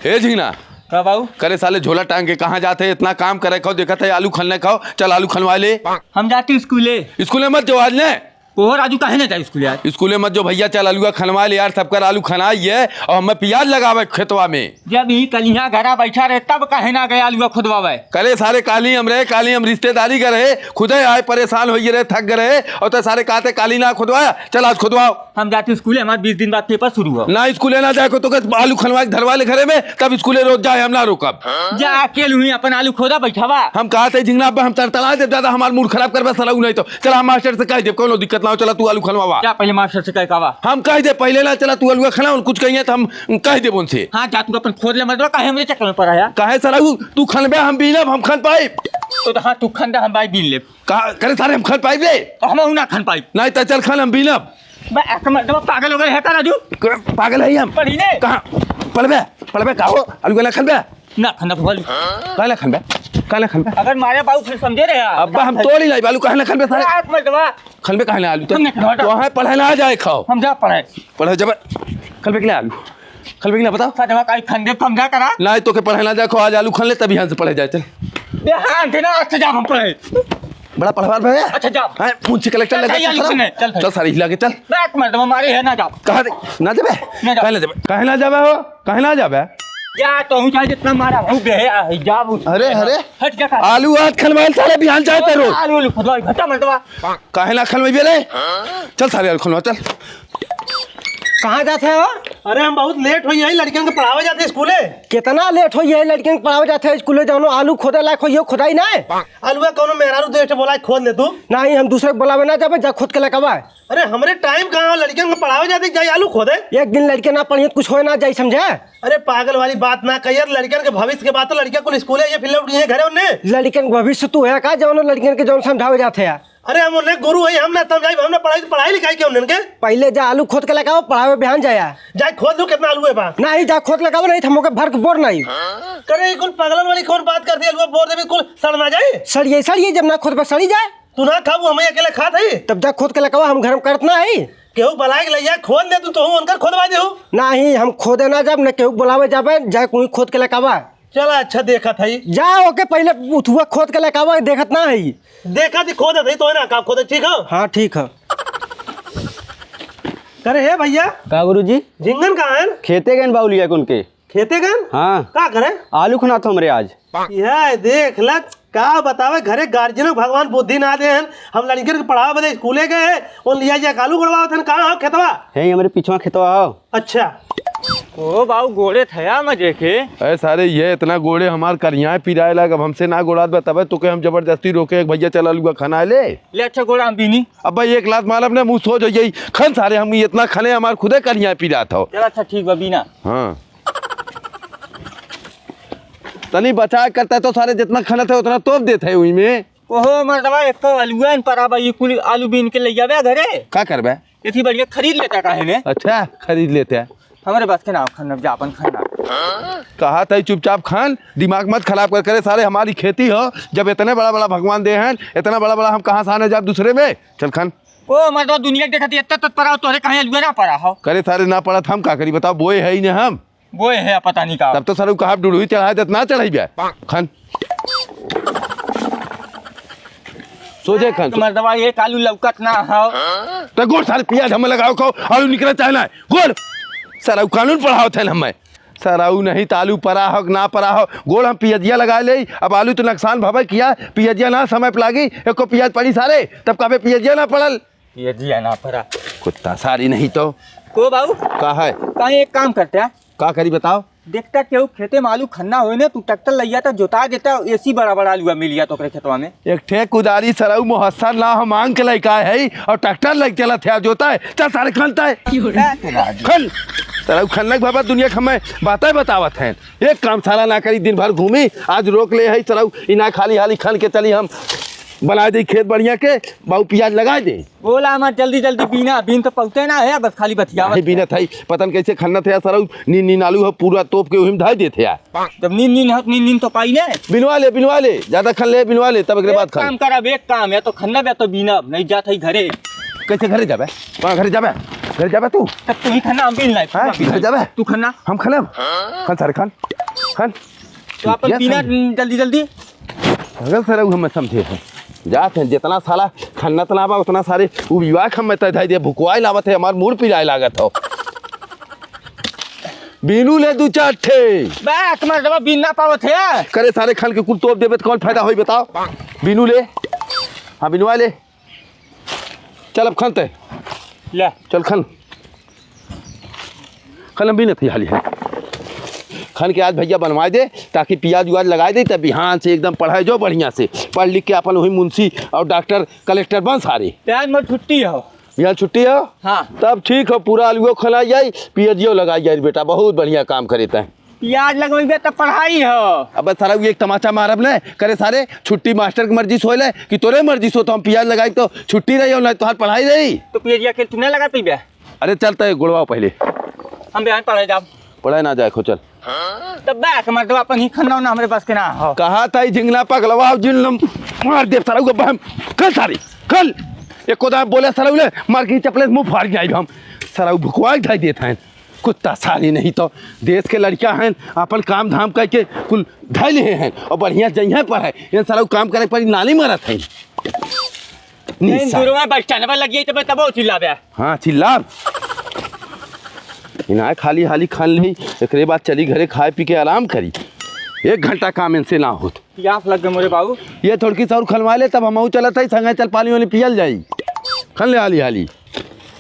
हे झीना का बाबू करे साले झोला टांग के कहाँ जाते हैं? इतना काम करे खाओ, देखा था आलू खनने खाओ, चल आलू खनवा ले। हम जाते स्कूले। स्कूले मत जो आज ने ओहो राजू काहे ना जाए स्कूल यार? स्कूले मत जो भैया, चल आलू खनवा ले यार, सबका आलू खनाई है और हमें प्याज लगावे खेतवा में। जब ही कल यहाँ घरा बैठा रहे तब काहे ना गए आलू खुदवावे? करे सारे काली हम रहे, काली हम रिश्तेदारी कर रहे, खुदे आए परेशान हो रहे, थक गए रहे और तो सारे कहते काली ना खुदवाया, चल आज खुदवाओ। हम जाते स्कूले, हमारे 20 दिन बाद पेपर शुरू हो। ना स्कूले ना जाए तो आलू खनवा धरवा ले घरे में, तब स्कूले रोज जाए, हम ना रोकब। जा अकेले हुई अपन आलू खोदा बैठावा। हम कहते झिंगना हम तड़तड़ा दे, ज्यादा हमारा मूड खराब करवा सलाऊ नहीं तो चल हम मास्टर से कह दे, कोनो दिक्कत ना हो, चला तू आलू खनवा। क्या पहले मास्टर से कह कावा? हम कह दे पहले ना, चला तू आलू खना, कुछ कहिए तो हम कह दे उनसे। हाँ जा तू अपन खोद ले, मतलब काहे मेरे चक्कर में पड़ा है? काहे सलाऊ तू खनबे हम बीनब, हम खन पाइब तो हाँ तू खन दे, हम भाई बीन ले। करे सारे हम खन पाइब ले, तो हम ना खन पाइब। नहीं तो चल खन हम बीनब। पागल हो गए है का राजू? पागल है हम? पढ़ी ने कहाँ पढ़बे पढ़बे कहो आलू गला खनबे ना खन्ना भगवान कहले खनबे, कहले खनबे। अगर मारे बाबू फिर समझे रहे यार। अब्बा हम तोड़ ही लाई आलू कहले खनबे सारे खनबे कहले आलू तो वहां पढ़े ना जाए खाओ। हम जा पढ़े जब खनबे के लिए आलू खनबे के लिए बताओ सदमा काई खंडे समझा करा नहीं तो के पढ़े ना जाए खो, आज आलू खन ले तभी यहाँ से पढ़े जाए। चल ध्यान देना, अच्छा जा हम पढ़े। बड़ा पढ़वार भैया, अच्छा जा पूछ कलेक्टर लगा चल सारी हिला के चल। बैठ मत हमारे है ना जा। कहा ना जाबे कहे ना जाबे हो, कहे ना जाबे जा तो हूं चाहे जितना मारा हूं बे जा। अरे अरे हट जा आलू आज खनवाल सारे बिहान जाते रोज। आलू खुदवाई घटा मरदवा काहे ना खनवाई रे? चल सारे आलू खनवा चल। कहाँ जाते हो? अरे हम बहुत लेट हो यही लड़कियों के पढ़ावे जाते स्कूले। कितना लेट हो ये लड़कियों के पढ़ावे जाते स्कूले? जानो आलू खोदे लायक हो ये खुदाई ना है। आलूआ कोनो मेहरारू देख बोला खोद ले तू। नहीं हम दूसरे को बुलावे ना जाबे, जा खुद के लकवा। अरे हमरे टाइम कहाँ लड़कियों के पढ़ावे जाते जाए आलू खोदे? एक दिन लड़के ना पढ़िए कुछ हो ना जाए, समझे? अरे पागल वाली बात ना कहिए, लड़कियों के भविष्य के बात तो लड़कियों को स्कूल है ये फिर लौट गई है घरे उन्हें। लड़कियों का भविष्य तू है का जौन लड़कियों के जौन समझावे जाते हैं? अरे हम उन्हें गुरु है, हम ना समझाई, हमने पढ़ाई लिखाई के उन्हें के। पहले जा आलू खोद के लगाओ, पढ़ावे बिहान जाया जाए खोद लो कितना आलू है बा। नहीं जा खोद लगाओ, नहीं थमो के भर के बोर नहीं करे कुल पागलन वाली कौन बात करती है? आलू बोर दे बिल्कुल सड़ ना जाए। सड़िए जब ना खोद पर सड़ी जाए तू ना खाऊ, हम अकेले खात है। तब जा खोद के लगाओ, हम घर में करतना है। केहू बुलाए के लिया खोद ले तू तो उनका खोदवा दे। नहीं हम खोदे ना जब न केहू बुलावे जाबे, जा कोई खोद के लगावा। चला अच्छा देखा था जाओ के पहले उठुआ खोद के लगावा, देखत ना है। देखा थी खोद थी तो है ना का खोद ठीक है। हाँ ठीक है। करे है भैया का गुरुजी? झिंगन कहाँ है? खेते गए बाउलिया उनके खेते गन। हाँ का करे? आलू खुना था हमरे आज। यह देख लग का बतावे घरे गार्जियन भगवान बुद्धि ना दे हम लड़के के पढ़ावा बदे स्कूले गए और लिया जा कालू गड़वा थे कहाँ हो खेतवा? है हमारे पीछवा खेतवा हो। अच्छा ओ बाबू गोड़े थया मजे के। अरे सारे ये इतना गोड़े हमार करिया पिराए लग, अब हमसे ना गोड़ात बतावे तो के हम जबरदस्ती रोके भैया चल आलू खाना ले अच्छा गोड़ा हम बीनी। अब भाई एक लात माल अपने मुँह सो जाइए खन सारे हम इतना खने हमार खुदे करिया पिरा था। चल अच्छा ठीक बा बीना। हाँ तनी बचा करता तो सारे जितना खाना थे उतना तोप देते है उई में। ओहो मर्दवा एक तो आलूआ पराबा ये कुल आलू बीन के ले जावे घरे। क्या करबे? इतनी बढ़िया खरीद लेता काहे ने? अच्छा खरीद लेते हैं हमारे बात के नाम खाना जापन खाना। कहा था चुपचाप खान, दिमाग मत खराब कर करे सारे हमारी खेती हो। जब इतने बड़ा बड़ा भगवान दे हैं, इतना बड़ा बड़ा हम कहाँ से आने जाए दूसरे में? चल खान। ओ मर्दवा दुनिया देखती इतना तो पड़ा तोरे कहीं आलूआ ना पड़ा हो। करे सारे ना पड़ा हम का करी बताओ, बोए है ही ना हम। वो है पता नहीं का। तब तो सर कहा डुड़ुई चढ़ाए तो ना चढ़ाई बे खान सोचे खान मर्दवा ये कालू लौकत ना हो तो गोड़ सारे पियाज हमें लगाओ खाओ आलू निकला चाहना है गोड़ सर कानून पढ़ाओ थे हमें सर नहीं तो आलू परा हो ना परा हो गोड़ हम पियजिया लगा ले। अब आलू तो नुकसान भवे किया, पियजिया ना समय पे लागी एक पियाज पड़ी सारे तब कभी पियजिया ना पड़ल। पियजिया ना पड़ा कुत्ता सारी नहीं तो को बाबू का है कहीं एक काम करते हैं का करी बताओ? देखता केहू खेते में आलू खन्ना हो ने तू ट्रैक्टर लिया था जोता देता ऐसी बड़ा बड़ा आलू मिल गया तो खेतवा में। एक ठे कुदारी सरऊ मुहस्सर ना हम मांग के लइका है और ट्रैक्टर लग चला थे जोता है चल सारे खनता है खन सरऊ खन्ना के बाबा दुनिया हमें बातें बतावत हैं। एक काम साला ना करी दिन भर घूमी, आज रोक ले है सरऊ इना खाली हाली खन के चली हम बना दे खेत बढ़िया के बाबू प्याज लगा दे। बोला हमारे जल्दी जल्दी बीना बीन तो पहुँचे ना है बस खाली बतिया बीना था पतन कैसे खन्ना थे सरऊ नीन आलू है पूरा तोप के उहिम धाई देते यार। जब नीन तो पाई ने बिनवा ले ज्यादा खन ले बिनवा ले तब एक बाद काम कर। अब एक काम है तो खन्ना बे तो बीना नहीं जात है घरे कैसे घरे जाबे वहाँ घरे जाबे तू तब तू ही खाना हम भी नहीं हाँ घर जाबे तू खाना हम खाने खान सारे खान तो अपन पीना जल्दी जल्दी अगर सर हम समझे हैं जाते हैं जितना साला खाना तलाबा उतना सारे वो विवाह हम तय दे भुकवाई लावत है हमार मूड पिलाए लागत हो बीनू ले दू चार ठे बे तुम्हारा डब्बा बिन ना पावत है करे सारे खान के कुल तोप देबे तो कौन फायदा होई बताओ बीनू ले हाँ बीनू ले चल अब खानते ले चल खान खान भी नहीं हाली है खान के आज भैया बनवाए दे ताकि प्याज उज लगाए दे तब बिहान से एकदम पढ़ाए जो बढ़िया से पढ़ लिख के अपन वही मुंशी और डॉक्टर कलेक्टर बन सारे प्याज में छुट्टी हो यहाँ छुट्टी हो हाँ तब ठीक हो पूरा आलूओ खिलाई जाए पियाजियो लगाई जाए बेटा बहुत बढ़िया काम करे तय प्याज लगवेबे तब पढ़ाई हो अब सारा एक तमाचा मारब ले करे सारे छुट्टी मास्टर की मर्जी सो ले कि तोरे मर्जी सो तो हम प्याज लगाई तो छुट्टी रही हो ना तो पढ़ाई रही तो प्याजिया के तू नहीं लगा पीबे अरे चलता गुड़वाओ पहले हम बिहान पढ़े जाओ पढ़ाई ना जाए खो चल तब बैक मर दो अपन ही खाना ना हमारे पास के ना हो कहा था झिंगला पगलवा जिन मार दे सारा को बहम कल सारी कल एक कोदा बोले सारा उले मार के चपले मुंह फाड़ जाए हम सारा भुकवाई धाई देता है कुत्ता साली नहीं तो देश के लड़कियां हैं अपन काम धाम करके कुल धैल हैं और बढ़िया जइहे पर है ये सारा काम करे पर नाली मारत है दूर में बस स्टैंड पर लगी तो तब वो चिल्लाबे हाँ चिल्ला इना खाली हाली खान ली एक बाद चली घरे खाए पी के आराम करी 1 घंटा काम इनसे ना होत प्यास लग गए मोरे बाबू ये थोड़ी सी और खलवा ले तब हम चलत है संगे चल पानी वाली पियल जाई खन ले हाली हाली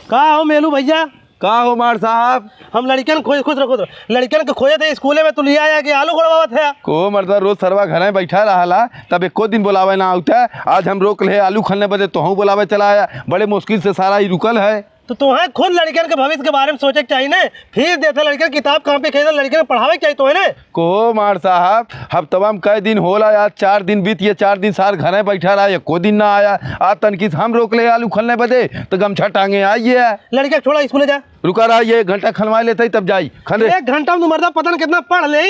का हो मेलू भैया का हो मार साहब हम लड़कियन खोज खुद रखो लड़कियन के खोजे थे स्कूले में तू लिया आया कि आलू गड़वावत है को मर्दा रोज सरवा घर में बैठा रहा तब एको दिन बुलावे ना आउता आज हम रोक ले आलू खलने बदे तो बुलावे चला आया बड़े मुश्किल से सारा ही रुकल है तो तुम्हें खुद लड़कियन के भविष्य के बारे में सोचे के चाहिए ना फीस देते लड़कियन किताब कहाँ पे खरीदे लड़कियन पढ़ावे चाहिए तो है ना को मार साहब हफ्तवा में कई दिन होला आज 4 दिन बीत ये 4 दिन सार घर में बैठा रहा एको दिन ना आया आज तनकी हम रोक ले आलू खलने बदे तो गमछा टांगे आइए लड़किया छोड़ा स्कूल जा रुका रहा ये 1 घंटा खलवा लेते तब जाई खन 1 घंटा में मर्दा पता नहीं कितना पढ़ ले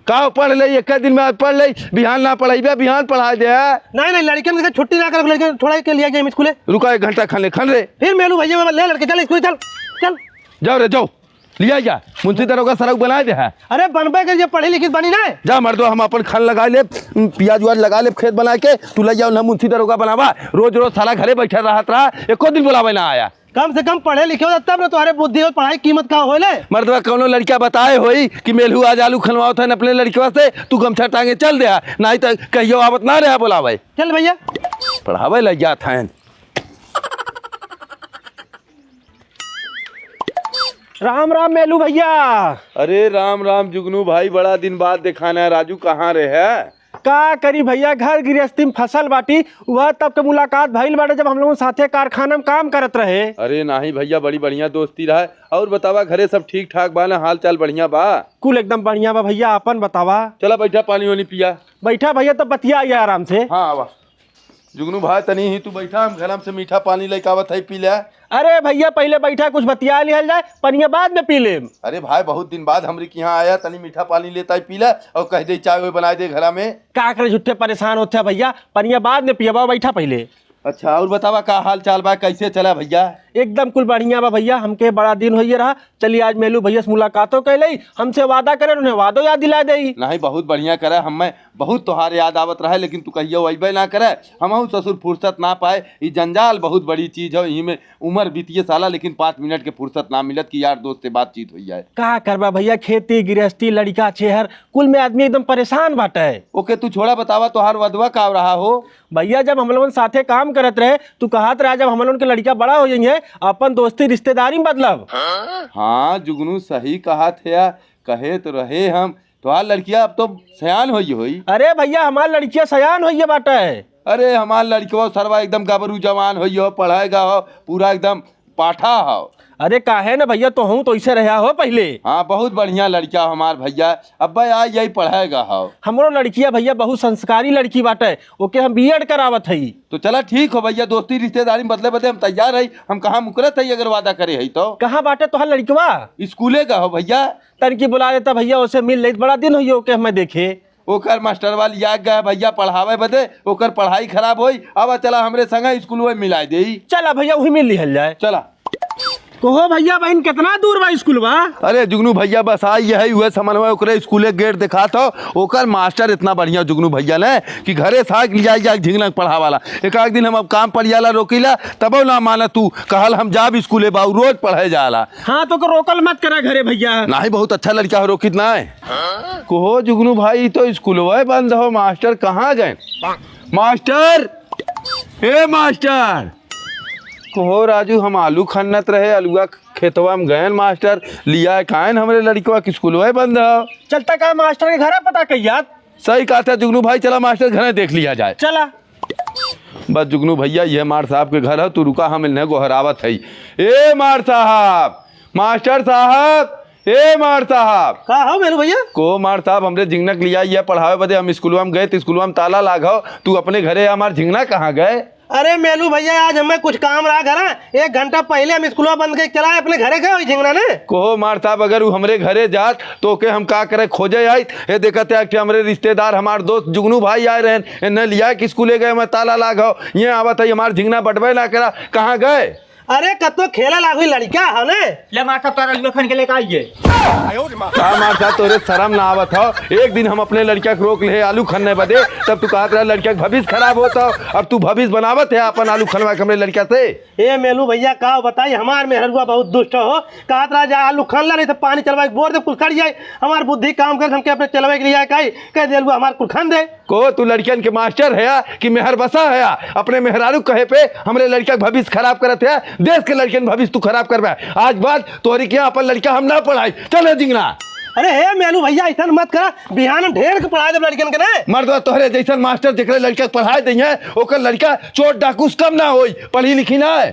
का पढ़ ले 1 दिन में आज पढ़ ले बिहान ना पढ़ाई बिहान पढ़ा दे नहीं लड़कियन के छुट्टी ना कर लड़कियन थोड़ा के लिया जाए स्कूले रुका 1 घंटा खन रे फिर मेलू भैया ले लड़के चल स्कूल चल चल जाओ रे जाओ लिया जा मुंशी दरोगा सड़क बना दे है अरे बनबे के पढ़ी लिखी बनी ना जा मर्दो हम अपन खान लगा ले प्याज उज लगा ले खेत बना के तू ले जाओ ना मुंशी दरोगा बनावा रोज साला घरे बैठा रहा एको दिन बुलावे ना आया कम से कम पढ़े लिखे हो तब ना तुम्हारे बुद्धि और पढ़ाई कीमत का होले मर्दवा कौनो लड़किया बताए होई कि मेलू आज आलू खनवाओ था अपने लड़कियों से तू गमछा टांगे चल दे नहीं तो कहियो आवत ना रहा बुलावे चल भैया पढ़ावे लग जात हैं राम राम मेलू भैया। अरे राम राम जुगनू भाई बड़ा दिन बाद दिखाना है राजू कहाँ रहे है का करी भैया घर गृहस्थी में फसल बाटी वह तब के मुलाकात भइल बाटे जब हम लोग साथे कारखाना में काम करत रहे। अरे नहीं भैया बड़ी बढ़िया दोस्ती रहा और बतावा घरे सब ठीक ठाक बा ना हाल चाल बढ़िया बा कुल एकदम बढ़िया बा भैया अपन बतावा। चला बैठा पानी वानी पिया बैठा भैया तो बतिया आइए आराम से। हाँ आवा जुगनू भाई तनी ही तू बैठा हम घर से मीठा पानी लेके आवत है पी ले। अरे भैया पहले बैठा कुछ बतिया लिहल जाए पनिया बाद में पी ले। अरे भाई बहुत दिन बाद हमरे के यहाँ आया तनी मीठा पानी लेता है पी ले और कह दे चाय बना दे घर में। का करे झुट्ठे परेशान होते हैं भैया पनिया बाद में पिया बैठा पहले। अच्छा और बतावा का हाल चाल बा कैसे चला भैया। एकदम कुल बढ़िया बा भैया हमके बड़ा दिन होइए रहा चलिए आज मेलू भैया से मुलाकातों कैले हमसे वादा करे उन्हें वादो याद दिला दे। नहीं बहुत बढ़िया करे हमें बहुत तोहार याद आवत रहे लेकिन तू कहियो अबे ना करे हम ससुर फुर्सत ना पाए ये जंजाल बहुत बड़ी चीज है यही में उम्र बीतिए साला लेकिन 5 मिनट के फुर्सत ना मिलत कि यार दोस्त से बातचीत हो जाए। का करबा भैया खेती गृहस्थी लड़का छेहर कुल में आदमी एकदम परेशान बाटे। ओके तू छोड़ा बतावा तोहार वधवा का रहा हो। भैया जब हम लोगन साथे काम करत रहे तू कहत रहा जब हम लोगन के लड़का बड़ा हो जाएंगे अपन दोस्ती रिश्तेदारी में बदलब। हाँ जुगनू सही कहा थे कहे तो रहे हम तोहार लड़किया अब तो सयान होई। अरे भैया हमार लड़किया सयान होइए बाटे। अरे हमार लड़कियों सरवा एकदम गबरू जवान हो पढ़ाएगा हो पूरा एकदम पाठा हो। अरे काहे ना भैया तो हूँ तो ऐसे रहा हो पहले। हाँ बहुत बढ़िया लड़किया हमार भैया अब आज यही पढ़ाएगा हो। हमरो लड़किया भैया बहुत संस्कारी लड़की बाटे ओके हम बीएड करावत हई। तो चला ठीक हो भैया दोस्ती रिश्तेदारी बदले बदले हम तैयार है हम कहाँ मुकरत है अगर वादा करे है तो। कहाँ बाटे तोहार लड़कवा। स्कूले का हो भैया तनकी बुला देता भैया उसे मिल ले बड़ा दिन हुई ओके हमें देखे। ओकर मास्टर वाली याद गए भैया पढ़ावे बदे, ओकर पढ़ाई खराब होई। अब चला हमरे संग स्कूल में मिला दे। चला भैया वही में लिहल जाए। चला। कहो भैया बहन कितना दूर बा स्कूल बा? अरे जुगनू भैया बस आई है हुए समन में ओकरे स्कूले गेट दिखा था। ओकर मास्टर इतना बढ़िया जुगनू भैया ने कि घरे साग लिया जा झिंगना पढ़ा वाला। एक दिन हम अब काम पड़ जाला रोकीला तब ना माना तू कहल हम जाब स्कूले बाऊ रोज पढ़े जाला। हाँ तो रोकल मत करा घरे भैया। नहीं बहुत अच्छा लड़का हो रोकित ना है। कहो जुगनू भाई तो स्कूल बंद हो, मास्टर कहाँ गए? मास्टर हे मास्टर। कहो राजू हम आलू खन्नत रहे, अलुआ खेतवा में गए मास्टर लिया कायन हमरे लड़कवा की स्कूल बंद हो। चलता का मास्टर के घर पता कहिया। सही कहा था जुगनू भाई, चला मास्टर घर देख लिया जाए। चला। बस जुगनू भैया ये मार साहब के घर है, तू रुका हम इन्हें गोहरावत है। ए मार साहब, मास्टर साहब, ए मार साहब। का हो मेलू भैया? को मार साहब हमरे झिंगनक लिया ये पढ़ावे बदे हम स्कूलवा में गए तो स्कूलवा में ताला लागो, तू अपने घरे हमार झिंगना कहाँ गए? अरे मेलू भैया आज हमें कुछ काम रहा घर, 1 घंटा पहले हम स्कूल बंद के चला अपने घरे गए झिंगना ने। को मार साहब अगर वो हमरे घरे जात तो के हम का करे खोजे आई। ये देखते हैं कि हमरे रिश्तेदार हमार दोस्त जुगनू भाई आए रहे न लिया कि स्कूले गए मैं ताला लागो ये आवत है हमार झिंगना बटवे ना करा, कहाँ गए? अरे कतो खेला लागू लड़का है ने। ले मास्टर तारा अलुआ खन के लेके आइए। का मार साहब तोरे शर्म ना आवत हो? एक दिन हम अपने लड़का को रोक ले आलू खन्ने बदे, तब तू कहत रहा लड़का का भविष्य खराब होता। अब तू भविष्य बनावत है अपन आलू खनवा हमरे लड़का से। ए मेलू भैया का बताई हमार मेहरुआ बहुत दुष्ट हो। कहत रहा जा आलू खन ला नहीं तो पानी चलवा के बोर दे कुल खड़ जाए। हमार बुद्धि काम कर हमके अपने चलवे के लिए कही कह दे हमार कुल खन दे। को तू लड़कियन के मास्टर है कि मेहर बसा है? अपने मेहरारू कहे पे हमरे लड़का का भविष्य खराब करत है। देश के लड़कियन भविष्य तू खराब करबे। आज बाद तोहरी के अपन लड़का हम ना पढ़ाई। चल जिंगना। अरे हे मेलू भैया ऐसा मत करा, बिहान ढेर के पढ़ा दे लड़कियन के ने। मर्दवा तोहरे जैसन मास्टर जेकरे लड़का पढ़ाए दइए ओकर लड़का चोट डाकू कम ना होई, पढ़ी लिखी ना है।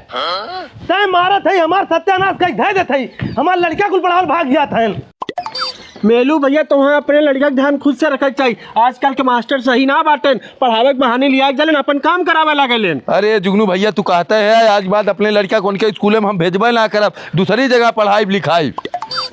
तय मारत है हमार सत्यानाश कई धै देत है। हमार लड़का कुल पढ़ावल भाग जात है। मेलू भैया तुम्हें अपने लड़का का ध्यान खुद से रखना चाहिए। आजकल के मास्टर सही ना बाटेन, पढ़ावे के बहाने लिया जलन अपन काम करावे लागेलेन। अरे जुगनू भैया तू कहते है आज बाद अपने लड़का को उनके स्कूल में हम भेजबे ना करब, दूसरी जगह पढ़ाई लिखाई।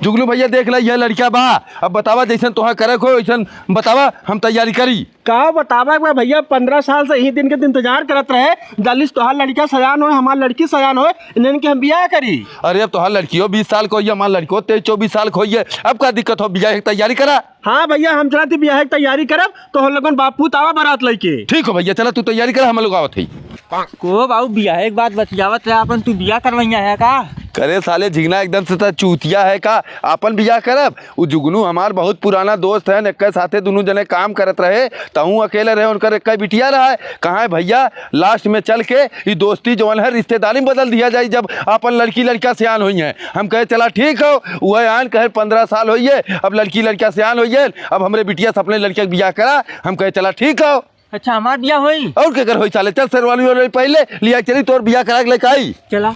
जुगनू भैया देख ला यह लड़का बा, अब बतावा जैसन तोहा करे को वैसन बतावा हम तैयारी करी। का बतावा मैं भैया 15 साल से यही दिन के इंतजार करत रहे जल्दी तोहार लड़का सयान हो हमार लड़की सयान हो इन्हन के हम बियाह करी। अरे अब तोहार लड़कियों 20 साल को हमार लड़को 23-24 साल को अब का दिक्कत हो, बियाह की तैयारी करा। हाँ भैया हम चलाती बियाह की तैयारी करब तो हम लोगन बापू तावा बारात लेके। ठीक हो भैया चला तू तैयारी कर, हम लोग आवत है। को बाबू बियाह एक बात बतियावत रहे अपन, तू बियाह करवैया है का? करे साले झिंगना एकदम से तो चूतिया है का अपन बियाह करब? वो जुगनू हमार बहुत पुराना दोस्त है, एक साथे दोनों जने काम करत रहे, तहूँ अकेले रहे, उनका एक बिटिया रहा है। कहाँ है भैया? लास्ट में चल के ये दोस्ती जौन है रिश्तेदारी में बदल दिया जाए जब अपन लड़की लड़का सियान हुई है। हम कहे चला ठीक हो, वह आन कहे 15 साल हुई है, अब लड़की लड़का सियान हुई है, अब हमरे बिटिया से अपने लड़के बियाह करा। हम कहे चला ठीक हो। अच्छा हमार बियाह होई और क्या कर होई साले, चल सरवाली पहले लिया चली तोर बियाह करा के लेके आई। चला।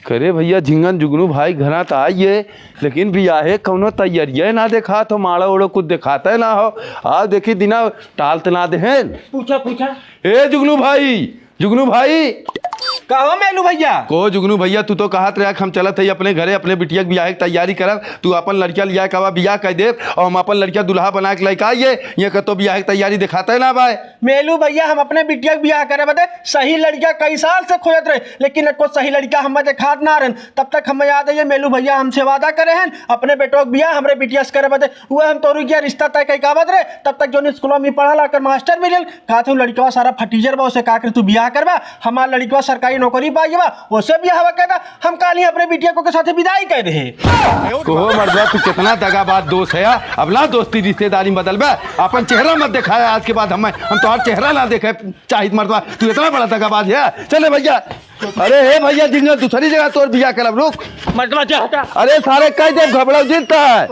करे भैया झिंगन जुगनू भाई घना तो आइए लेकिन बियाहे कौनो तैयारिया ना देखा तो माड़ा ओड़ो कुछ दिखाते ना हो। आ देखी दिना टालते ना दे। पूछा पूछा। ए जुगनू भाई, जुगनू भाई। कहो मेलू भैया। को जुगनू भैया तू तो कहत रहा हम चलत है अपने घरे अपने बिटिया के बियाह की तैयारी करब, तू अपन लड़किया लिया कवा बियाह कह दे और हम अपन लड़किया दुल्हा बना के लेके आइए। ये कतो बियाह की तैयारी दिखाते ना भाई। मेलू भैया हम अपने बिटिया के बियाह करे बदे सही लड़किया कई साल से खोजत रहे लेकिन को सही लड़का हम दिखात ना रहन। तब तक हमें याद है मेलू भैया हमसे वादा करे हैं अपने बेटो के बियाह हमरे बिटिया से करे बदे वो हम तोरू किया रिश्ता तय कई कावत रहे। तब तक जो स्कूलों में पढ़ा लाकर मास्टर मिलल कहते हूँ लड़कवा सारा फटीजर बा, उसे का कर तू बियाह करवा, हमार लड़कवा सरकारी नौकरी पाई बा, उससे बियाह कहता हम काल ही अपने बिटिया को के साथ विदाई कह दे। को मर्दवा तू कितना दगाबाज दोस्त है, अब ना दोस्ती रिश्तेदारी बदल बे, अपन चेहरा मत दिखाया आज के बाद हम तो चेहरा ना देखे चाहिए। मर्दवा तू इतना बड़ा दगाबाज है। चले भैया। अरे हे भैया जिंगल दूसरी जगह तोर बियाह करब, रुक। मर्दवा चाहता। अरे सारे कह दे घबराओ जीतता है।